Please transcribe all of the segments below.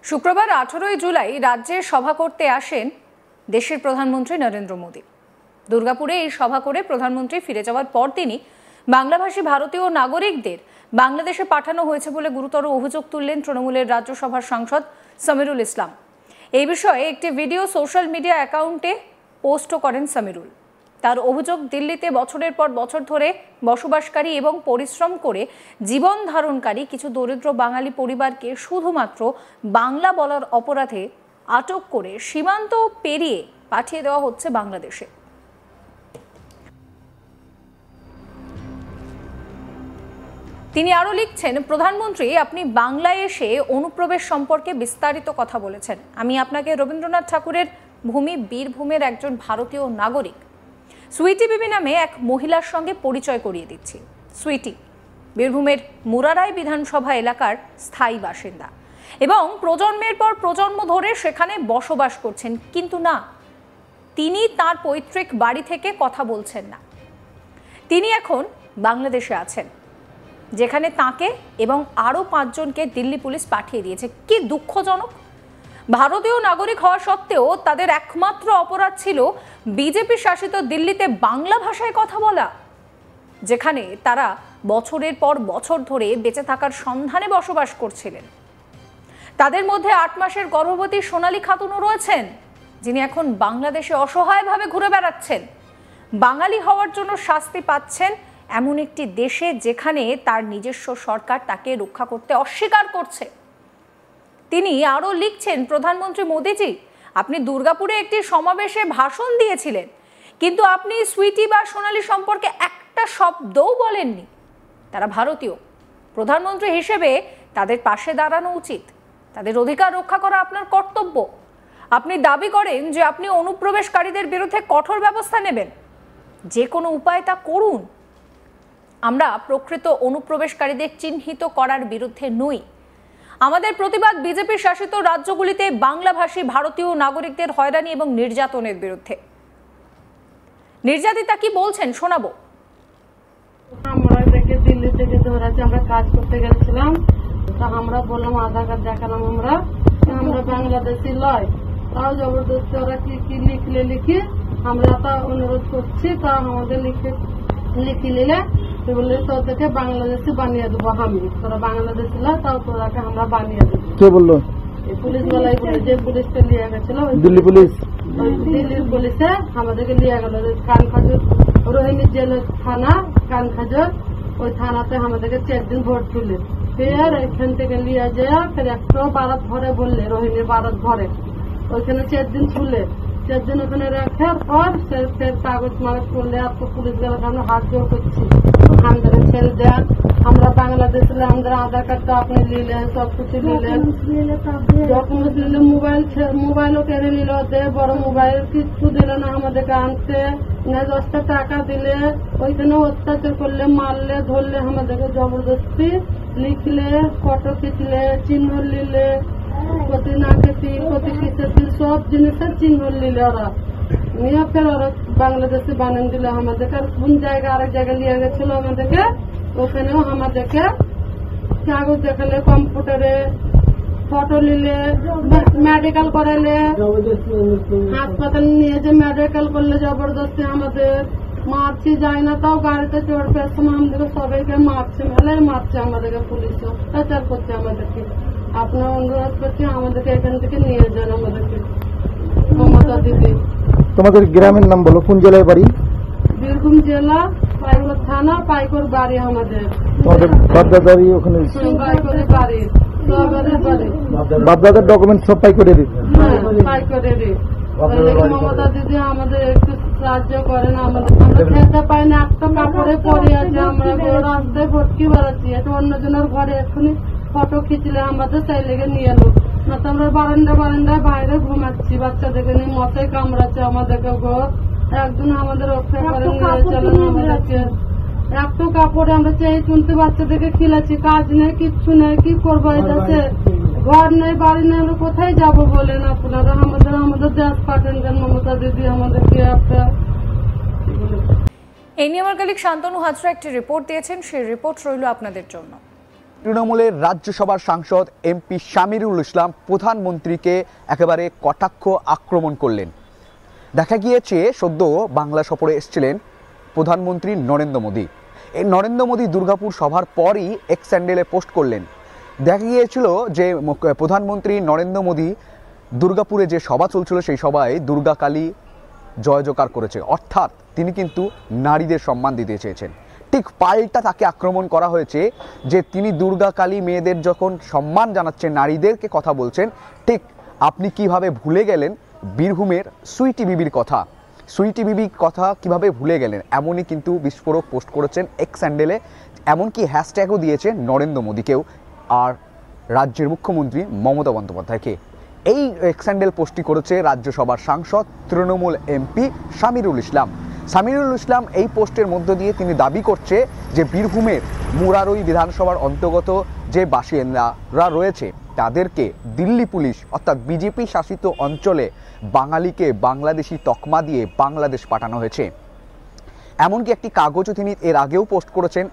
শুক্রবার 18 জুলাই রাজ্যে সভা করতে আসেন দেশের প্রধানমন্ত্রী নরেন্দ্র মোদী। দুর্গাপুরে এই সভা করে প্রধানমন্ত্রী ফিরে যাওয়ার পর তিনি বাংলাভাষী ভারতীয় নাগরিকদের বাংলাদেশে পাঠানো হয়েছে বলে গুরুতর অভিযোগ তুললেন তৃণমূলের রাজ্যসভার সাংসদ সামিরুল ইসলাম। এই বিষয়ে একটি ভিডিও সোশ্যাল মিডিয়া অ্যাকাউন্টে পোস্ট করেন সামিরুল। তার অভিযোগ, দিল্লিতে বছরের পর বছর ধরে বসবাসকারী এবং পরিশ্রম করে জীবন ধারণকারী কিছু দরিদ্র বাঙালি পরিবারকে শুধুমাত্র বাংলা বলার অপরাধে আটক করে সীমান্ত পেরিয়ে পাঠিয়ে দেওয়া হচ্ছে বাংলাদেশে। তিনি আরো লিখছেন, প্রধানমন্ত্রী, আপনি বাংলায় এসে অনুপ্রবেশ সম্পর্কে বিস্তারিত কথা বলেছেন। আমি আপনাকে রবীন্দ্রনাথ ঠাকুরের ভূমি বীরভূমের একজন ভারতীয় নাগরিক সুইটি বিবি নামে এক মহিলার সঙ্গে পরিচয় করিয়ে দিচ্ছি। সুইটি বীরভূমের মুরারাই বিধানসভা এলাকার স্থায়ী বাসিন্দা এবং প্রজন্মের পর প্রজন্ম ধরে সেখানে বসবাস করছেন। কিন্তু না, তিনি তার পৈতৃক বাড়ি থেকে কথা বলছেন না। তিনি এখন বাংলাদেশে আছেন, যেখানে তাকে এবং আরও 5 জনকে দিল্লি পুলিশ পাঠিয়ে দিয়েছে। কি দুঃখজনক! ভারতীয় নাগরিক হওয়া সত্ত্বেও তাদের একমাত্র অপরাধ ছিল বিজেপি শাসিত দিল্লিতে বাংলা ভাষায় কথা বলা, যেখানে তারা বছরের পর বছর ধরে বেঁচে থাকার সন্ধানে বসবাস করছিলেন। তাদের মধ্যে 8 মাসের গর্ভবতী সোনালী খাতুনও রয়েছেন, যিনি এখন বাংলাদেশে অসহায়ভাবে ঘুরে বেড়াচ্ছেন, বাঙালি হওয়ার জন্য শাস্তি পাচ্ছেন এমন একটি দেশে যেখানে তার নিজস্ব সরকার তাকে রক্ষা করতে অস্বীকার করছে। তিনি আরও লিখছেন, প্রধানমন্ত্রী মোদীজি, আপনি দুর্গাপুরে একটি সমাবেশে ভাষণ দিয়েছিলেন, কিন্তু আপনি সুইটি বা সোনালী সম্পর্কে একটা শব্দও বলেননি। তারা ভারতীয়। প্রধানমন্ত্রী হিসেবে তাদের পাশে দাঁড়ানো উচিত। তাদের অধিকার রক্ষা করা আপনার কর্তব্য। আপনি দাবি করেন যে আপনি অনুপ্রবেশকারীদের বিরুদ্ধে কঠোর ব্যবস্থা নেবেন। যে কোনো উপায়ে তা করুন। আমরা প্রকৃত অনুপ্রবেশকারীদের চিহ্নিত করার বিরুদ্ধে নই। আমাদের প্রতিবাদ বিজেপি শাসিত রাজ্যগুলিতে বাংলাভাষী ভারতীয় নাগরিকদের হয়রানি এবং নির্যাতনের বিরুদ্ধে। নির্যাতিতা কি বলছেন শোনাবো। আমরা দেখে দিল্লি থেকে ধরেছি, আমরা কাজ করতে গেছিলাম, তা আমরা বললাম আধার কার্ড দেখালাম, আমরা বাংলাদেশি লয়, তাও জবরদস্তি ওরা কি লিখি আমরা তা অনুরোধ করছি, তা আমাদের লিখে নিলে বললে তোদেরকে বাংলাদেশি বানিয়ে দেবো। আমি তোরা বাংলাদেশি লয়, তাও তোরাকে আমরা বানিয়ে দেবো। কে বললো? পুলিশ বেলায় বলে, যে পুলিশটা নিয়ে গেছিল দিল্লি পুলিশ, দিল্লির পুলিশে আমাদেরকে নিয়ে গেল কানখাজুর রোহিণী জেল থানা, কানখাজুর ওই থানাতে আমাদেরকে 4 দিন ভোট তুলে ফের এখান থেকে নিয়ে যায়, ফের একটা বারাত ঘরে বললে, রোহিণীর বারাত ঘরে ওইখানে 4 দিন তুলে 4 দিন ওখানে রাখার পর ফের কাগজ মাগজ করলে আর তো পুলিশ বেলাকে আমরা হাত জোর করছি, আমাদের ছেড়ে দেন, আমরা বাংলাদেশ আমাদের আধার কার্ডটা আপনি নিলেন, সবকিছু নিলেন, ডকুমেন্ট নিলেন, মোবাইলও কেড়ে নিল, বড় মোবাইল কিচ্ছু দিল না আমাদেরকে আনতে, না 10টা টাকা দিলে, ওইখানে অত্যাচার করলে, মারলে, ধরলে, আমাদেরকে জবরদস্তি লিখলে, ফটো খিচলে, চিহ্ন নিলে, প্রতি নাকেতি প্রতি কিসেতি সব জিনিসের চিহ্ন নিলে ওরা নিয়ে ফের ওরা বাংলাদেশে বানিয়ে দিলে আমাদেরকে। আর কোন জায়গা আরেক জায়গায় নিয়ে গেছিল আমাদেরকে, ওখানেও আমাদেরকে কাগজ দেখালে, কম্পিউটারে ফটো নিলে, মেডিকেল করালে, হাসপাতাল নিয়ে যে মেডিকেল করলে জবরদস্তি আমাদের মারছি যায় না, তাও গাড়িতে চড়তে সময় আমাদেরকে সবাইকে মারছে, মেলায় মারছে আমাদেরকে, পুলিশ অত্যাচার করছে আমাদেরকে। আপনার অনুরোধ করছি আমাদেরকে এখান থেকে নিয়ে যান আমাদেরকে। মমতা দিদি। তোমাদের গ্রামের নাম বলো, কোন জেলায় বাড়ি? বীরভূম জেলা, পাইকর থানা, পাইকর বাড়ি আমাদের। তোমাদের বাপদাদারই ওখানে? পাইকরের বাড়ি, বাপদাদার ডকুমেন্ট সব পাইকরে দিই। পাইকরে দিই। মমতা দিদি আমাদের একটু সাহায্য করেন, আমাদের আমরা খেতে পাই না, একটা কাপড়ে পরে আছে, আমরা রাস্তায় ভটকি বেড়াচ্ছি, এটা অন্যজনের ঘরে এক্ষুনি ফটো খিচলে আমাদের তাই লেগে নিয়ে এলো না, তো আমরা বারান্দায় বাইরে ঘুমাচ্ছি, বাচ্চাদেরকে নিয়ে মশাই কামড়াচ্ছে আমাদেরকে, একজন আমাদের রক্ষা করেন চলেন আমাদেরকে। একটু কাপড়ে আমরা চেয়ে চুনতে বাচ্চাদেরকে খিলাচ্ছি, কাজ নেই, কিচ্ছু নেই, কি করবো? এটাতে ঘর নেই, বাড়ি নেই, আমরা কোথায় যাবো বলেন আপনারা? আমাদের দেশ পাঠান দেন মমতা দিদি আমাদেরকে একটা। এই নিয়ে আমার কলিগ শান্তনু হাজরা একটি রিপোর্ট দিয়েছেন, সেই রিপোর্ট রইল আপনাদের জন্য। তৃণমূলের রাজ্যসভার সাংসদ এমপি শামিরুল ইসলাম প্রধানমন্ত্রীকে একেবারে কটাক্ষ আক্রমণ করলেন। দেখা গিয়েছে সদ্য বাংলা সফরে এসেছিলেন প্রধানমন্ত্রী নরেন্দ্র মোদী। এই নরেন্দ্র মোদী দুর্গাপুর সভার পরই এক্স হ্যান্ডেলে পোস্ট করলেন। দেখা গিয়েছিল যে প্রধানমন্ত্রী নরেন্দ্র মোদী দুর্গাপুরে যে সভা চলছিল সেই সভায় দুর্গা কালী জয় জয়কার করেছে, অর্থাৎ তিনি কিন্তু নারীদের সম্মান দিতে চেয়েছেন। ঠিক পাল্টা তাকে আক্রমণ করা হয়েছে যে তিনি দুর্গা কালী মেয়েদের যখন সম্মান জানাচ্ছেন, নারীদেরকে কথা বলছেন, ঠিক আপনি কিভাবে ভুলে গেলেন বীরভূমের সুইটি বিবির কথা। সুইটি বিবির কথা কিভাবে ভুলে গেলেন, এমনই কিন্তু বিস্ফোরক পোস্ট করেছেন এক্স হ্যান্ডেলে। এমনকি হ্যাশট্যাগও দিয়েছে নরেন্দ্র মোদীকেও আর রাজ্যের মুখ্যমন্ত্রী মমতা বন্দ্যোপাধ্যায়কে। এই এক্স হ্যান্ডেল পোস্টটি করেছে রাজ্যসভার সাংসদ তৃণমূল এমপি শামিরুল ইসলাম। শামিরুল ইসলাম এই পোস্টের মধ্য দিয়ে তিনি দাবি করছে যে বীরভূমের মুরারই বিধানসভার অন্তর্গত যে বাসিন্দারা রয়েছে তাদেরকে দিল্লি পুলিশ অর্থাৎ বিজেপি শাসিত অঞ্চলে বাঙালিকে বাংলাদেশি তকমা দিয়ে বাংলাদেশ পাঠানো হয়েছে। এমনকি একটি কাগজও তিনি এর আগেও পোস্ট করেছেন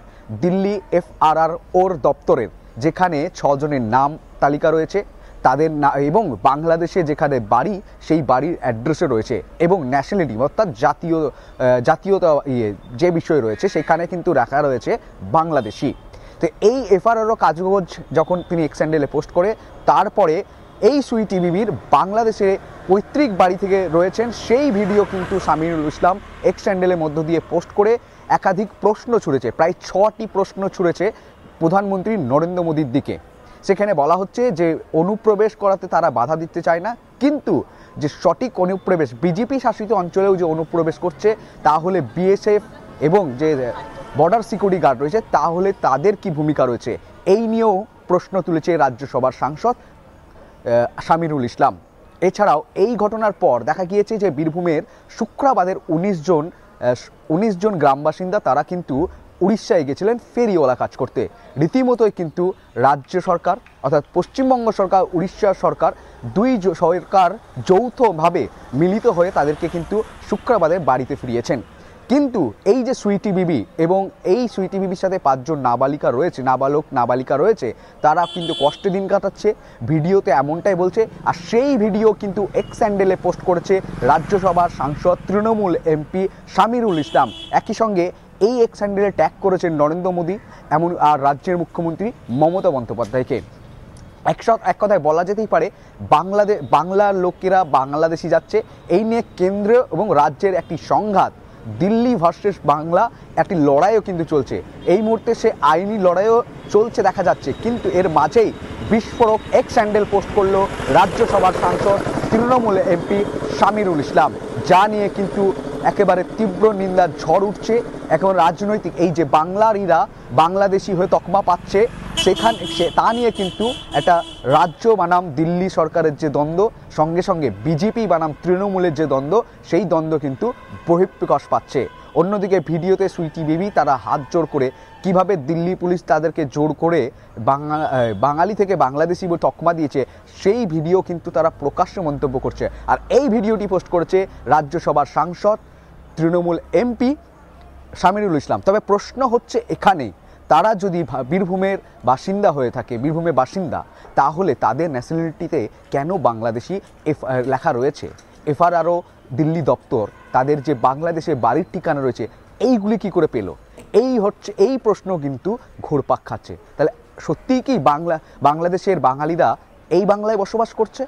দিল্লি FRROর দপ্তরের, যেখানে 6 জনের নাম তালিকা রয়েছে তাদের এবং বাংলাদেশে যেখানে বাড়ি সেই বাড়ির অ্যাড্রেসে রয়েছে এবং ন্যাশনালিটি অর্থাৎ জাতীয়তা যে বিষয় রয়েছে সেখানে কিন্তু রাখা রয়েছে বাংলাদেশি। তো এই FRRO কাগজ যখন তিনি এক্স হ্যান্ডেলে পোস্ট করে, তারপরে এই সুইটি বিবির বাংলাদেশে পৈতৃক বাড়ি থেকে রয়েছেন সেই ভিডিও কিন্তু শামিরুল ইসলাম এক্স হ্যান্ডেলের মধ্য দিয়ে পোস্ট করে একাধিক প্রশ্ন ছুড়েছে, প্রায় 6টি প্রশ্ন ছুড়েছে প্রধানমন্ত্রী নরেন্দ্র মোদীর দিকে। সেখানে বলা হচ্ছে যে অনুপ্রবেশ করাতে তারা বাধা দিতে চায় না, কিন্তু যে সঠিক অনুপ্রবেশ বিজেপি শাসিত অঞ্চলেও যে অনুপ্রবেশ করছে তাহলে BSF এবং যে বর্ডার সিকিউরিটি গার্ড রয়েছে তাহলে তাদের কি ভূমিকা রয়েছে, এই নিয়েও প্রশ্ন তুলেছে রাজ্যসভার সাংসদ শামিরুল ইসলাম। এছাড়াও এই ঘটনার পর দেখা গিয়েছে যে বীরভূমের শুক্রাবাদের 19 জন গ্রাম বাসিন্দা তারা কিন্তু উড়িষ্যায় গেছিলেন ফেরিওয়ালা কাজ করতে। রীতিমতোই কিন্তু রাজ্য সরকার অর্থাৎ পশ্চিমবঙ্গ সরকার, উড়িষ্যা সরকার, দুই সরকার যৌথভাবে মিলিত হয়ে তাদেরকে কিন্তু শুক্রাবাদে বাড়িতে ফিরিয়েছেন। কিন্তু এই যে সুইটি বিবি এবং এই সুইটি বিবির সাথে 5 জন নাবালিকা রয়েছে তারা কিন্তু কষ্টে দিন কাটাচ্ছে, ভিডিওতে এমনটাই বলছে। আর সেই ভিডিও কিন্তু এক্স হ্যান্ডেলে পোস্ট করেছে রাজ্যসভার সাংসদ তৃণমূল এমপি শামিরুল ইসলাম। একই সঙ্গে এই এক্স হ্যান্ডেলে ট্যাগ করেছেন নরেন্দ্র মোদী আর রাজ্যের মুখ্যমন্ত্রী মমতা বন্দ্যোপাধ্যায়কে। এক কথায় বলা যেতেই পারে বাংলার লোকেরা বাংলাদেশি যাচ্ছে, এই নিয়ে কেন্দ্র এবং রাজ্যের একটি সংঘাত, দিল্লি ভার্সেস বাংলা একটি লড়াইও কিন্তু চলছে। এই মুহূর্তে সে আইনি লড়াইও চলছে দেখা যাচ্ছে, কিন্তু এর মাঝেই বিস্ফোরক এক্স হ্যান্ডেল পোস্ট করলো রাজ্যসভার সাংসদ তৃণমূল এমপি শামিরুল ইসলাম, যা নিয়ে কিন্তু একেবারে তীব্র নিন্দার ঝড় উঠছে। এখন রাজনৈতিক এই যে বাংলারিরা বাংলাদেশি হয়ে তকমা পাচ্ছে তা নিয়ে কিন্তু একটা রাজ্য বানাম দিল্লি সরকারের যে দ্বন্দ্ব, সঙ্গে সঙ্গে বিজেপি বানাম তৃণমূলের যে দ্বন্দ্ব, সেই দ্বন্দ্ব কিন্তু বহিঃপ্রকাশ পাচ্ছে। অন্যদিকে ভিডিওতে সুইটি বিবি তারা হাত জোড় করে কিভাবে দিল্লি পুলিশ তাদেরকে জোর করে বাঙালি থেকে বাংলাদেশি বলে তকমা দিয়েছে সেই ভিডিও কিন্তু তারা প্রকাশ্যে মন্তব্য করছে। আর এই ভিডিওটি পোস্ট করেছে রাজ্যসভার সাংসদ তৃণমূল এমপি শামিরুল ইসলাম। তবে প্রশ্ন হচ্ছে এখানে, তারা যদি বীরভূমের বাসিন্দা হয়ে থাকে, বীরভূমের বাসিন্দা, তাহলে তাদের ন্যাশনালিটিতে কেন বাংলাদেশি লেখা রয়েছে? FRRO দিল্লি দপ্তর তাদের যে বাংলাদেশে বাড়ির ঠিকানা রয়েছে এইগুলি কি করে পেল? এই প্রশ্ন কিন্তু ঘুরপাক খাচ্ছে। তাহলে সত্যিই কি বাংলাদেশের বাঙালিরা এই বাংলায় বসবাস করছে?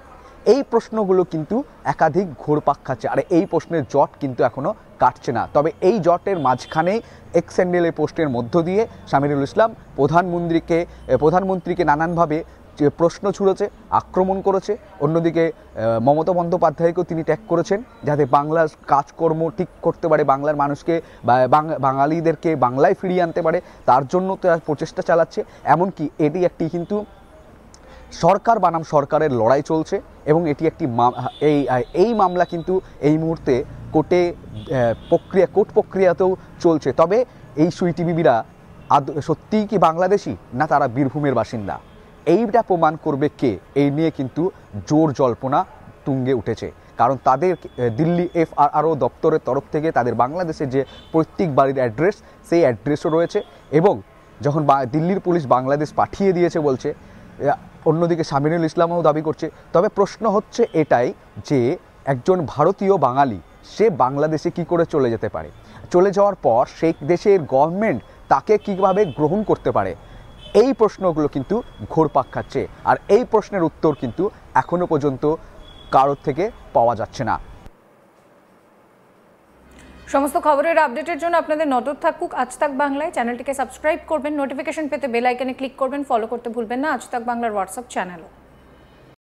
এই প্রশ্নগুলো কিন্তু একাধিক ঘুরপাক খাচ্ছে, আর এই প্রশ্নের জট কিন্তু এখনো কাটছে না। তবে এই জটের মাঝখানেই এক্স হ্যান্ডেলের পোস্টের মধ্য দিয়ে শামিরুল ইসলাম প্রধানমন্ত্রীকে নানানভাবে যে প্রশ্ন ছুড়েছে, আক্রমণ করেছে। অন্যদিকে মমতা বন্দ্যোপাধ্যায়কেও তিনি ট্যাগ করেছেন যাতে বাংলার কাজকর্ম ঠিক করতে পারে, বাংলার মানুষকে বাঙালিদেরকে বাংলায় ফিরিয়ে আনতে পারে, তার জন্য তার প্রচেষ্টা চালাচ্ছে। এমনকি এটি একটি কিন্তু সরকার বানাম সরকারের লড়াই চলছে এবং এটি একটি এই মামলা কিন্তু এই মুহূর্তে কোর্ট প্রক্রিয়াতেও চলছে। তবে এই সুইটি বিবিরা সত্যিই কি বাংলাদেশি না তারা বীরভূমের বাসিন্দা, এইটা প্রমাণ করবে কে? এই নিয়ে কিন্তু জোর জল্পনা তুঙ্গে উঠেছে। কারণ তাদের দিল্লি FRRO দপ্তরের তরফ থেকে তাদের বাংলাদেশের যে প্রত্যেক বাড়ির অ্যাড্রেস, সেই অ্যাড্রেসও রয়েছে এবং যখন দিল্লির পুলিশ বাংলাদেশ পাঠিয়ে দিয়েছে বলছে, অন্যদিকে শামিরুল ইসলামও দাবি করছে। তবে প্রশ্ন হচ্ছে এটাই যে একজন ভারতীয় বাঙালি সে বাংলাদেশে কি করে চলে যেতে পারে, চলে যাওয়ার পর সেই দেশের গভর্নমেন্ট তাকে কীভাবে গ্রহণ করতে পারে, এই প্রশ্নগুলো কিন্তু ঘুরপাক খাচ্ছে। আর এই প্রশ্নের উত্তর কিন্তু এখনো পর্যন্ত কারোর থেকে পাওয়া যাচ্ছে না। সমস্ত খবরের আপডেটের জন্য আপনাদের নজর থাকুক আজ তাক বাংলায়। চ্যানেলটিকে সাবস্ক্রাইব করবেন, নোটিফিকেশন পেতে বেল আইকনে ক্লিক করবেন, ফলো করতে ভুলবেন না আজ তাক বাংলার হোয়াটসঅ্যাপ চ্যানেলও।